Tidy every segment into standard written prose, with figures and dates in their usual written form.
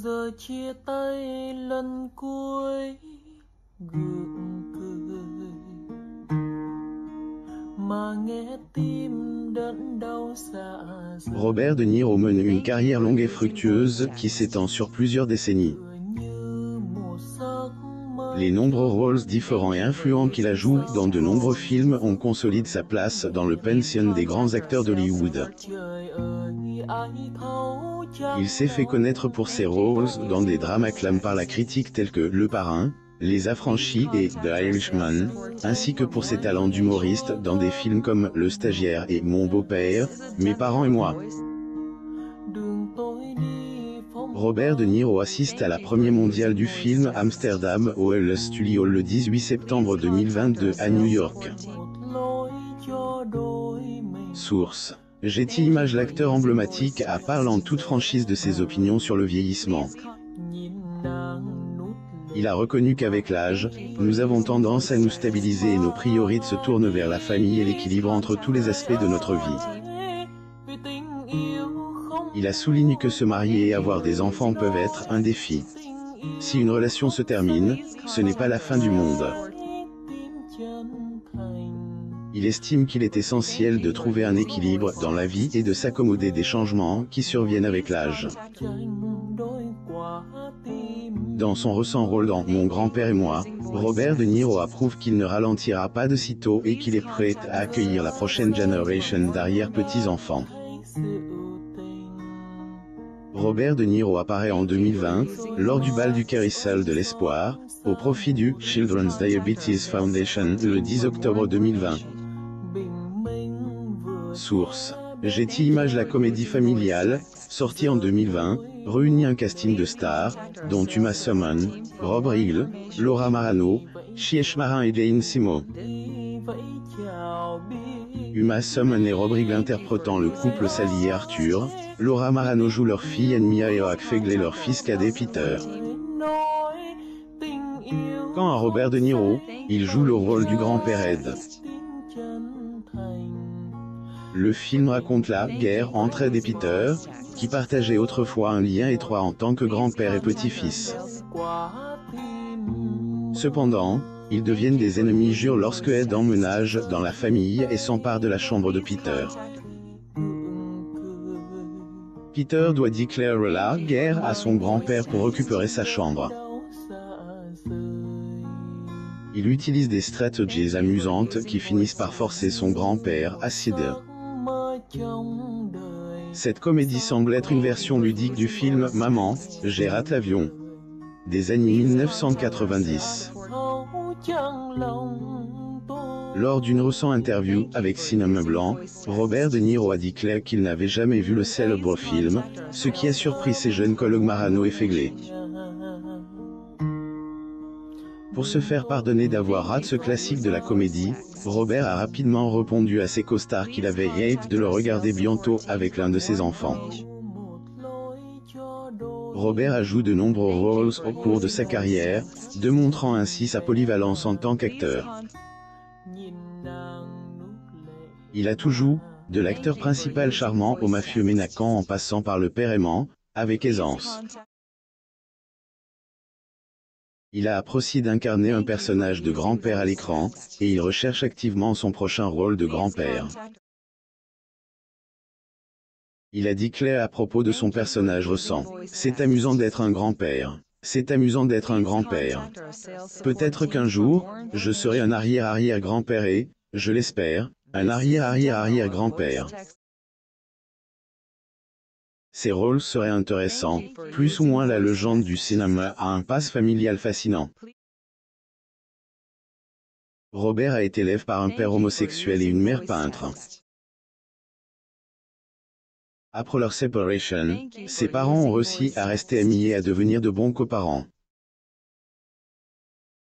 Giờ chia tay lần cuối gượng cười mà nghe tim đớn đau dạ dày. Robert De Niro mène une carrière longue et fructueuse qui s'étend sur plusieurs décennies. Les nombreux rôles différents et influents qu'il a joués dans de nombreux films ont consolidé sa place dans le panthéon des grands acteurs d'Hollywood. Il s'est fait connaître pour ses rôles dans des drames acclamés par la critique tels que Le Parrain, Les Affranchis et The Irishman, ainsi que pour ses talents d'humoriste dans des films comme Le Stagiaire et Mon beau-père, Mes parents et moi. Robert De Niro assiste à la première mondiale du film Amsterdam au LA Studio le 18 septembre 2022 à New York. Source: Getty Images. L'acteur emblématique parle en toute franchise de ses opinions sur le vieillissement. Il a reconnu qu'avec l'âge, nous avons tendance à nous stabiliser et nos priorités se tournent vers la famille et l'équilibre entre tous les aspects de notre vie. Il a souligné que se marier et avoir des enfants peuvent être un défi. Si une relation se termine, ce n'est pas la fin du monde. Il estime qu'il est essentiel de trouver un équilibre dans la vie et de s'accommoder des changements qui surviennent avec l'âge. Dans son récent rôle dans Mon grand-père et moi, Robert De Niro approuve qu'il ne ralentira pas de sitôt et qu'il est prêt à accueillir la prochaine génération d'arrière-petits-enfants. Robert De Niro apparaît en 2020, lors du bal du Carousel de l'Espoir, au profit du Children's Diabetes Foundation le 10 octobre 2020. Source: Getty Images. La comédie familiale, sortie en 2020, réunit un casting de stars, dont Uma Thurman, Rob Riggle, Laura Marano, Cheech Marin et Jane Seymour. Uma Thurman et Rob Riggle interprétant le couple Sally et Arthur, Laura Marano joue leur fille Anne-Mia et Oak Fegley leur fils cadet Peter. Quant à Robert De Niro, il joue le rôle du grand-père Ed. Le film raconte la guerre entre Ed et Peter, qui partageaient autrefois un lien étroit en tant que grand-père et petit-fils. Cependant, ils deviennent des ennemis jurés lorsque Ed emménage dans la famille et s'empare de la chambre de Peter. Peter doit déclarer la guerre à son grand-père pour récupérer sa chambre. Il utilise des stratégies amusantes qui finissent par forcer son grand-père à céder. Cette comédie semble être une version ludique du film Maman, j'ai raté l'avion des années 1990. Lors d'une récente interview avec Cinéma Blanc, Robert De Niro a déclaré qu'il n'avait jamais vu le célèbre film, ce qui a surpris ses jeunes collègues Marano et Fegley. Pour se faire pardonner d'avoir raté ce classique de la comédie, Robert a rapidement répondu à ses costars qu'il avait hâte de le regarder bientôt avec l'un de ses enfants. Robert a joué de nombreux rôles au cours de sa carrière, démontrant ainsi sa polyvalence en tant qu'acteur. Il a tout joué, de l'acteur principal charmant au mafieux ménacant en passant par le père aimant, avec aisance. Il a apprécié d'incarner un personnage de grand-père à l'écran, et il recherche activement son prochain rôle de grand-père. Il a déclaré à propos de son personnage récent: c'est amusant d'être un grand-père. C'est amusant d'être un grand-père. Peut-être qu'un jour, je serai un arrière-arrière-grand-père et, je l'espère, un arrière-arrière-arrière-grand-père. Ces rôles seraient intéressants, plus ou moins la légende du cinéma a un passe familial fascinant. Robert a été élevé par un père homosexuel et une mère peintre. Après leur séparation, ses parents ont réussi à rester amis et à devenir de bons coparents.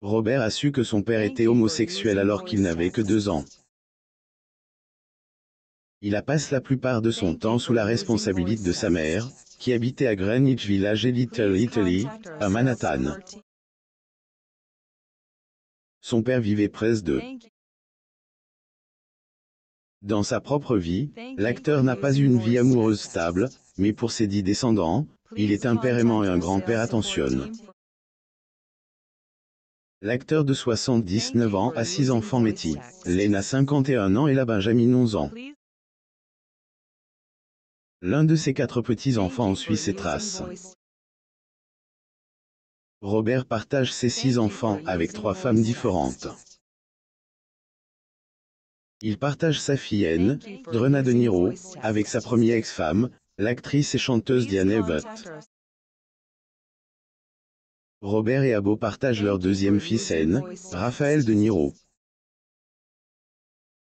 Robert a su que son père était homosexuel alors qu'il n'avait que 2 ans. Il a passé la plupart de son temps sous la responsabilité de sa mère, qui habitait à Greenwich Village et Little Italy, à Manhattan. Son père vivait près d'eux. Dans sa propre vie, l'acteur n'a pas eu une vie amoureuse stable, mais pour ses 10 descendants, Il est un père aimant et un grand-père attentionne. L'acteur de 79 ans a 6 enfants Métis. Len a 51 ans et la Benjamin 11 ans. L'un de ses 4 petits-enfants en suit ses traces. Robert partage ses 6 enfants avec 3 femmes différentes. Il partage sa fille Anne, Drena De Niro, avec sa première ex-femme, l'actrice et chanteuse Diane Abbott. Robert et Abo partagent leur deuxième fils Anne, Raphaël De Niro.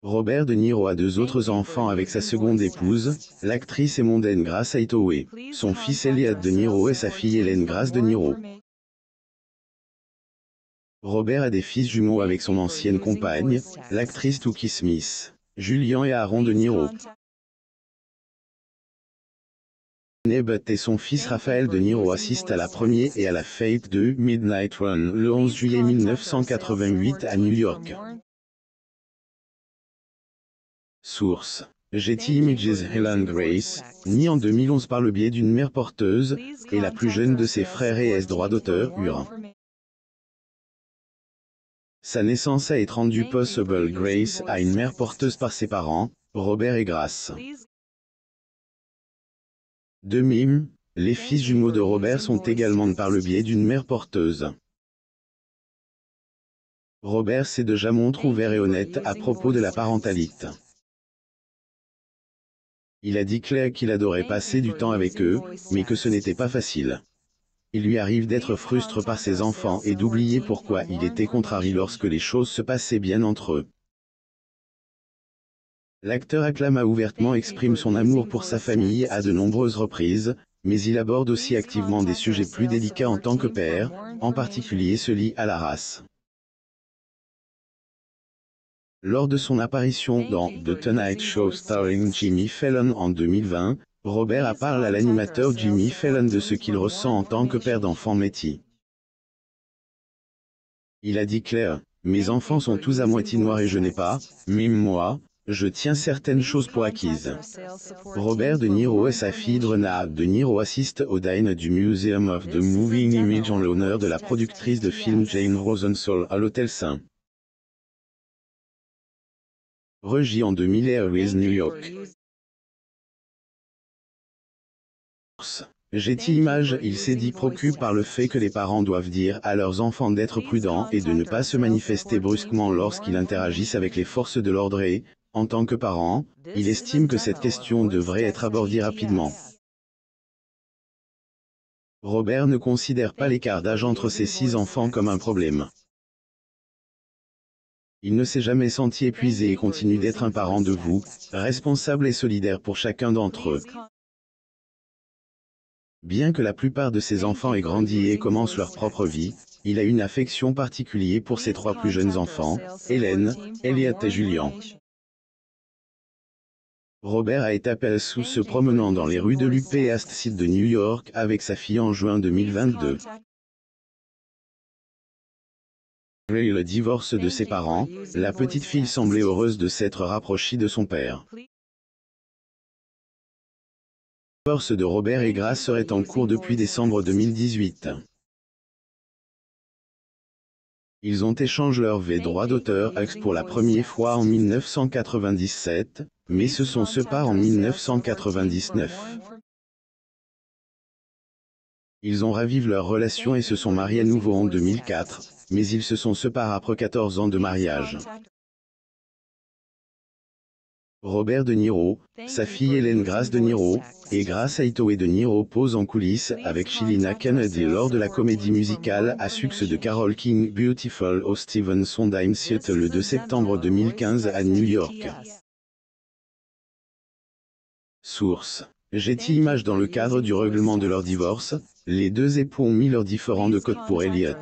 Robert De Niro a 2 autres enfants avec sa seconde épouse, l'actrice et mondaine Grace Hathaway, son fils Elliot De Niro et sa fille Hélène Grace De Niro. Robert a des fils jumeaux avec son ancienne compagne, l'actrice Toukie Smith, Julian et Aaron De Niro. Abbott et son fils Raphaël De Niro assistent à la première et à la fête de Midnight Run le 11 juillet 1988 à New York. Source: Getty Images. Helen Grace, née en 2011 par le biais d'une mère porteuse, est la plus jeune de ses frères et droit d'auteur UR. Sa naissance a été rendue possible grâce à une mère porteuse par ses parents, Robert et Grace. De même, les fils jumeaux de Robert sont également par le biais d'une mère porteuse. Robert s'est déjà montré ouvert et honnête à propos de la parentalité. Il a dit clair qu'il adorait passer du temps avec eux, mais que ce n'était pas facile. Il lui arrive d'être frustré par ses enfants et d'oublier pourquoi il était contrarié lorsque les choses se passaient bien entre eux. L'acteur acclama ouvertement exprime son amour pour sa famille à de nombreuses reprises, mais il aborde aussi activement des sujets plus délicats en tant que père, en particulier ceux liés à la race. Lors de son apparition dans The Tonight Show starring Jimmy Fallon en 2020, Robert a parlé à l'animateur Jimmy Fallon de ce qu'il ressent en tant que père d'enfants métis. Il a dit clair: « Mes enfants sont tous à moitié noirs et je n'ai pas, même moi, je tiens certaines choses pour acquises. » Robert De Niro et sa fille Drena De Niro assistent au dîner du Museum of the Moving Image en l'honneur de la productrice de films Jane Rosenthal à l'Hôtel St. Regis en 2000 Airways New York. Getty Images. Il s'est dit préoccupé par le fait que les parents doivent dire à leurs enfants d'être prudents et de ne pas se manifester brusquement lorsqu'ils interagissent avec les forces de l'ordre et, en tant que parent, il estime que cette question devrait être abordée rapidement. Robert ne considère pas l'écart d'âge entre ses 6 enfants comme un problème. Il ne s'est jamais senti épuisé et continue d'être un parent de vous, responsable et solidaire pour chacun d'entre eux. Bien que la plupart de ses enfants aient grandi et commencent leur propre vie, il a une affection particulière pour ses 3 plus jeunes enfants, Hélène, Elliot et Julian. Robert a été aperçu se promenant dans les rues de l'Upper East Side de New York avec sa fille en juin 2022. Malgré le divorce de ses parents, la petite fille semblait heureuse de s'être rapprochée de son père. Le divorce de Robert et Grace serait en cours depuis décembre 2018. Ils ont échangé leur droit d'auteur pour la première fois en 1997, mais se sont séparés en 1999. Ils ont ravivé leur relation et se sont mariés à nouveau en 2004, mais ils se sont séparés après 14 ans de mariage. Robert De Niro, sa fille Hélène Grace De Niro, et Grace Hathaway De Niro posent en coulisses avec Shelina Kennedy lors de la comédie musicale à succès de Carole King Beautiful au Stephen Sondheim Theatre le 2 septembre 2015 à New York. Source: Getty Images. Dans le cadre du règlement de leur divorce, les 2 époux ont mis leurs différends de code pour Elliot.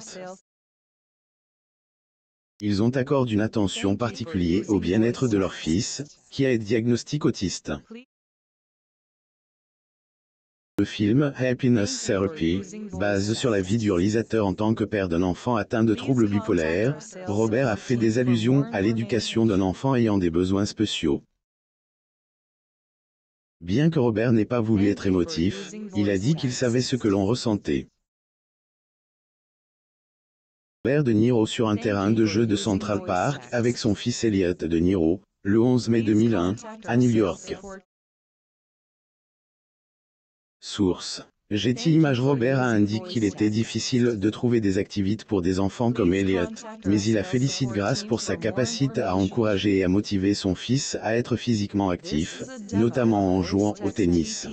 Ils ont accordé une attention particulière au bien-être de leur fils, qui a été diagnostiqué autiste. Le film Happiness Therapy, basé sur la vie du réalisateur en tant que père d'un enfant atteint de troubles bipolaires, Robert a fait des allusions à l'éducation d'un enfant ayant des besoins spéciaux. Bien que Robert n'ait pas voulu être émotif, il a dit qu'il savait ce que l'on ressentait. Robert De Niro sur un terrain de jeu de Central Park avec son fils Elliot De Niro, le 11 mai 2001, à New York. Source. Getty Images. Robert a indiqué qu'il était difficile de trouver des activités pour des enfants comme Elliot, mais il a félicité Grace pour sa capacité à encourager et à motiver son fils à être physiquement actif, notamment en jouant au tennis.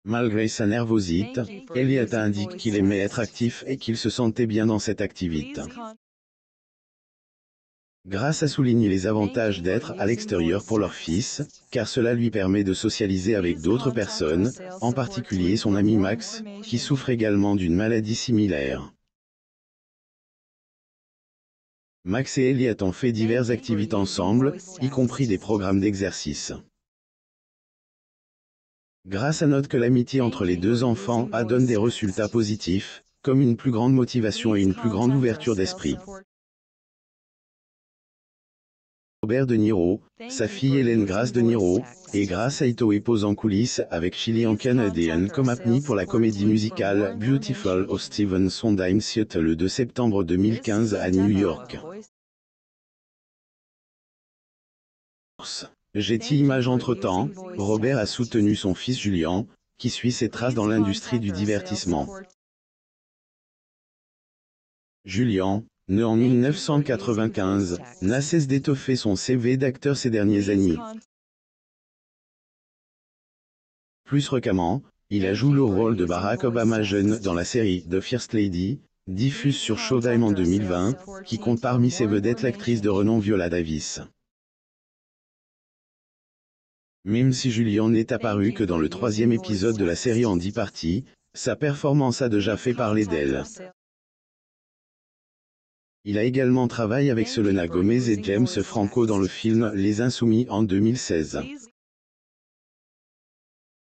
Malgré sa nervosité, Elliot a indiqué qu'il aimait être actif et qu'il se sentait bien dans cette activité. Grace a souligné les avantages d'être à l'extérieur pour leur fils, car cela lui permet de socialiser avec d'autres personnes, en particulier son ami Max, qui souffre également d'une maladie similaire. Max et Elliot ont fait diverses activités ensemble, y compris des programmes d'exercice. Grace note que l'amitié entre les deux enfants donne des résultats positifs, comme une plus grande motivation et une plus grande ouverture d'esprit. Robert De Niro, sa fille Hélène Grace De Niro, et Grace Aitoé pose en coulisses avec Chilean Canadian comme apnée pour la comédie musicale Beautiful of Stephen Sondheim Seattle le 2 septembre 2015 à New York. Getty Images. Entre-temps, Robert a soutenu son fils Julian, qui suit ses traces dans l'industrie du divertissement. Julian, né en 1995, n'a cessé d'étoffer son CV d'acteur ces dernières années. Plus récemment, il a joué le rôle de Barack Obama jeune dans la série The First Lady, diffuse sur Showtime en 2020, qui compte parmi ses vedettes l'actrice de renom Viola Davis. Même si Julian n'est apparu que dans le 3e épisode de la série en 10 parties, sa performance a déjà fait parler d'elle. Il a également travaillé avec Selena Gomez et James Franco dans le film Les Insoumis en 2016.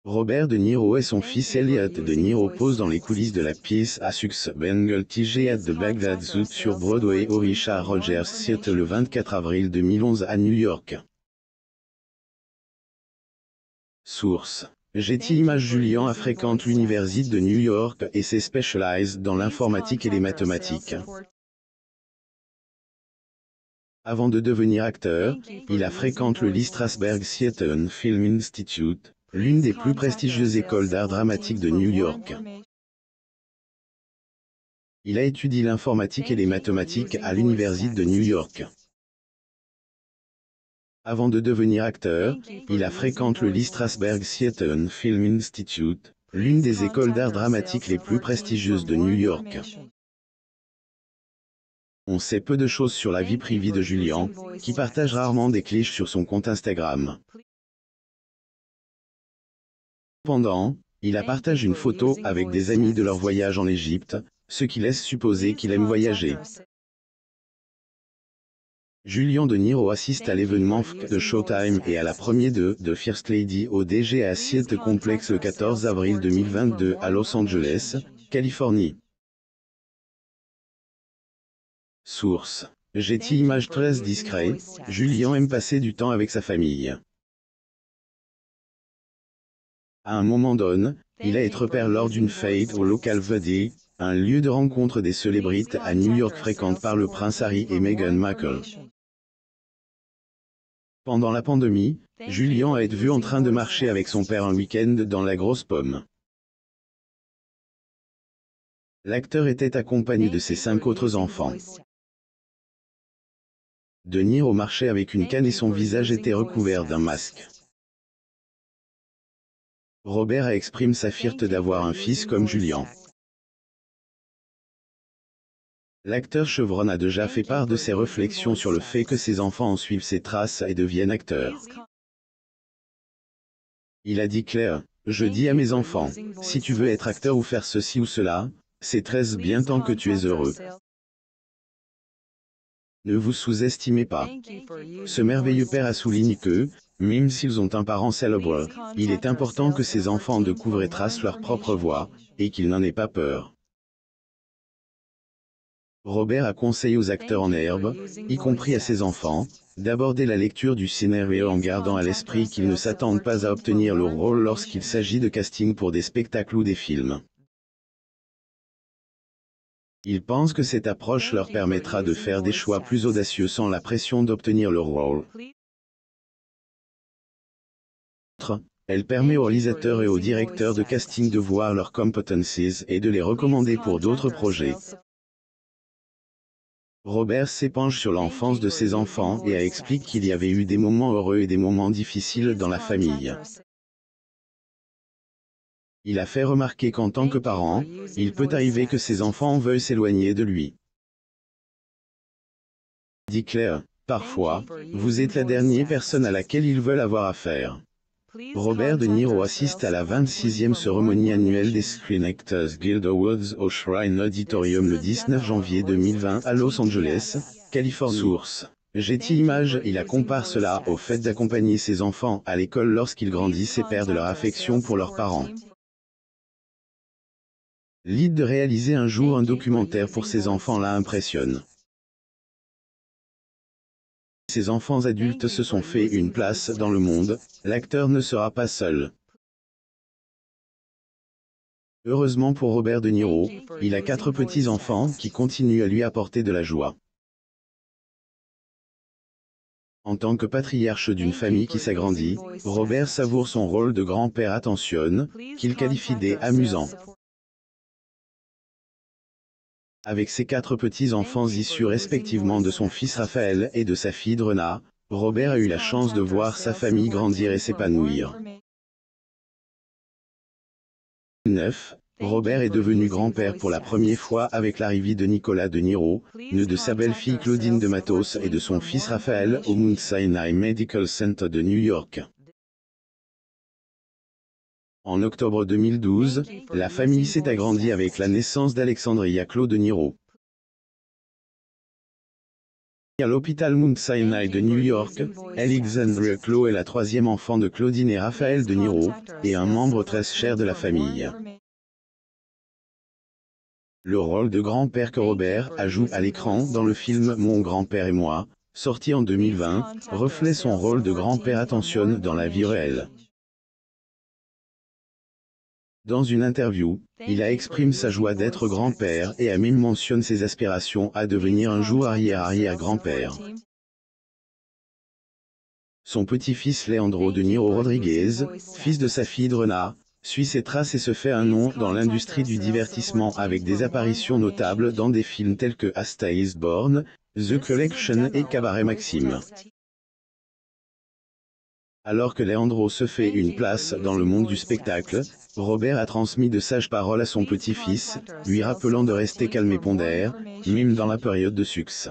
Robert De Niro et son fils Elliot De Niro posent dans les coulisses de la pièce à succès Bengal TG at the Baghdad Zoo sur Broadway au Richard Rogers Theatre le 24 avril 2011 à New York. Source. Getty Images. Julian fréquente l'université de New York et s'est spécialisé dans l'informatique et les mathématiques. Avant de devenir acteur, il a fréquenté le Lee Strasberg Theatre and Film Institute, l'une des plus prestigieuses écoles d'art dramatique de New York. Il a étudié l'informatique et les mathématiques à l'université de New York. Avant de devenir acteur, il a fréquenté le Lee Strasberg Theatre and Film Institute, l'une des écoles d'art dramatique les plus prestigieuses de New York. On sait peu de choses sur la vie privée de Julian, qui partage rarement des clichés sur son compte Instagram. Cependant, il a partagé une photo avec des amis de leur voyage en Égypte, ce qui laisse supposer qu'il aime voyager. Julian De Niro assiste à l'événement de Showtime et à la première de The First Lady au DGA Theatre Complex le 14 avril 2022 à Los Angeles, Californie. Source. Getty Images. Très discret, Julian aime passer du temps avec sa famille. À un moment donné, il a été père lors d'une fête au Local Valley, un lieu de rencontre des célébrités à New York fréquenté par le prince Harry et Meghan Markle. Pendant la pandémie, Julian a été vu en train de marcher avec son père un week-end dans la Grosse Pomme. L'acteur était accompagné de ses 5 autres enfants. De Niro marchait avec une canne et son visage était recouvert d'un masque. Robert exprime sa fierté d'avoir un fils comme Julian. L'acteur chevron a déjà fait part de ses réflexions sur le fait que ses enfants en suivent ses traces et deviennent acteurs. Il a dit clair, je dis à mes enfants, si tu veux être acteur ou faire ceci ou cela, c'est très bien tant que tu es heureux. Ne vous sous-estimez pas. Ce merveilleux père a souligné que, même s'ils ont un parent célèbre, il est important que ses enfants découvrent et tracent leur propre voie, et qu'ils n'en aient pas peur. Robert a conseillé aux acteurs en herbe, y compris à ses enfants, d'aborder la lecture du scénario en gardant à l'esprit qu'ils ne s'attendent pas à obtenir le rôle lorsqu'il s'agit de casting pour des spectacles ou des films. Ils pensent que cette approche leur permettra de faire des choix plus audacieux sans la pression d'obtenir le rôle. Elle permet aux réalisateurs et aux directeurs de casting de voir leurs competencies et de les recommander pour d'autres projets. Robert s'épanche sur l'enfance de ses enfants et explique qu'il y avait eu des moments heureux et des moments difficiles dans la famille. Il a fait remarquer qu'en tant que parent, il peut arriver que ses enfants veuillent s'éloigner de lui. Dit Claire, parfois, vous êtes la dernière personne à laquelle ils veulent avoir affaire. Robert De Niro assiste à la 26e cérémonie annuelle des Screen Actors Guild Awards au Shrine Auditorium le 19 janvier 2020 à Los Angeles, Californie. Source. Getty Images. Il compare cela au fait d'accompagner ses enfants à l'école lorsqu'ils grandissent et perdent leur affection pour leurs parents. L'idée de réaliser un jour un documentaire pour ses enfants l'impressionne. Ses enfants adultes se sont fait une place dans le monde, l'acteur ne sera pas seul. Heureusement pour Robert De Niro, il a 4 petits-enfants qui continuent à lui apporter de la joie. En tant que patriarche d'une famille qui s'agrandit, Robert savoure son rôle de grand-père attentionne, qu'il qualifie d'amusant. Avec ses 4 petits-enfants issus respectivement de son fils Raphaël et de sa fille Drena, Robert a eu la chance de voir sa famille grandir et s'épanouir. 9. Robert est devenu grand-père pour la première fois avec l'arrivée de Nicolas De Niro, né de sa belle-fille Claudine de Matos et de son fils Raphaël au Mount Sinai Medical Center de New York. En octobre 2012, la famille s'est agrandie avec la naissance d'Alexandria Claude De Niro. À l'hôpital Mount Sinai de New York, Alexandria Claude est la 3e enfant de Claudine et Raphaël De Niro, et un membre très cher de la famille. Le rôle de grand-père que Robert joue à l'écran dans le film Mon grand-père et moi, sorti en 2020, reflète son rôle de grand-père attentionne dans la vie réelle. Dans une interview, il a exprimé sa joie d'être grand-père et a même mentionné ses aspirations à devenir un jour arrière-arrière-grand-père. Son petit-fils Leandro De Niro Rodriguez, fils de sa fille Drena, suit ses traces et se fait un nom dans l'industrie du divertissement avec des apparitions notables dans des films tels que A Star is Born, The Collection et Cabaret Maxime. Alors que Leandro se fait une place dans le monde du spectacle, Robert a transmis de sages paroles à son petit-fils, lui rappelant de rester calme et pondère, même dans la période de succès.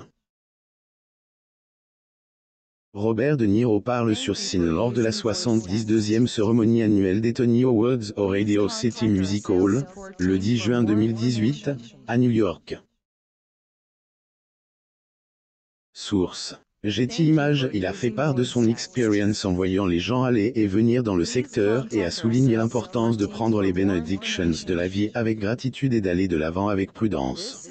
Robert De Niro parle sur scène lors de la 72e cérémonie annuelle des Tony Awards au Radio City Music Hall, le 10 juin 2018, à New York. Source. Getty Images. Il a fait part de son expérience en voyant les gens aller et venir dans le secteur et a souligné l'importance de prendre les benedictions de la vie avec gratitude et d'aller de l'avant avec prudence.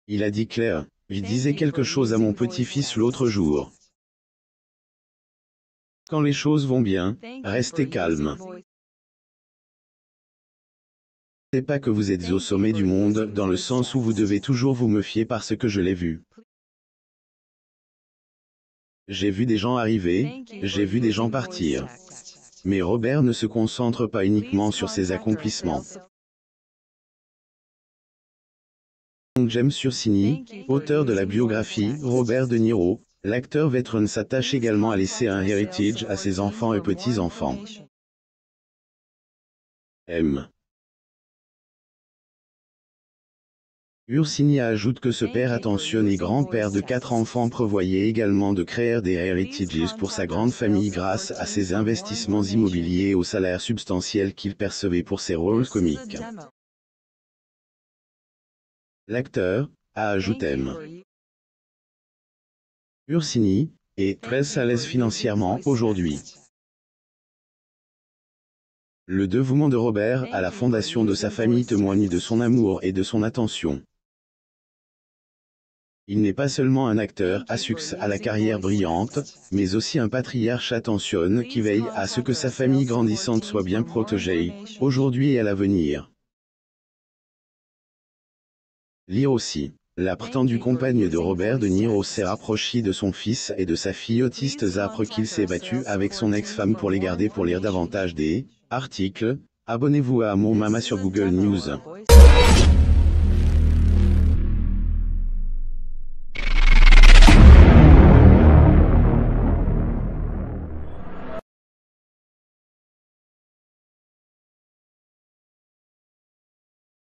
Il a dit Claire, je disais quelque chose à mon petit-fils l'autre jour. Quand les choses vont bien, restez calme. C'est pas que vous êtes au sommet du monde dans le sens où vous devez toujours vous méfier parce que je l'ai vu. J'ai vu des gens arriver, j'ai vu des gens partir. Mais Robert ne se concentre pas uniquement sur ses accomplissements. James Sursini, auteur de la biographie Robert De Niro, l'acteur vétéran s'attache également à laisser un héritage à ses enfants et petits-enfants. M. Ursini ajoute que ce père attentionné et grand-père de 4 enfants prévoyait également de créer des héritages pour sa grande famille grâce à ses investissements immobiliers et au salaire substantiel qu'il percevait pour ses rôles comiques. L'acteur a ajouté M. Ursini est très à l'aise financièrement aujourd'hui. Le dévouement de Robert à la fondation de sa famille témoigne de son amour et de son attention. Il n'est pas seulement un acteur à succès à la carrière brillante, mais aussi un patriarche attentionne qui veille à ce que sa famille grandissante soit bien protégée, aujourd'hui et à l'avenir. Lire aussi. La prétendue compagne de Robert De Niro s'est rapprochée de son fils et de sa fille autiste après qu'il s'est battu avec son ex-femme pour les garder. Pour lire davantage des articles, abonnez-vous à Mon Mama sur Google News.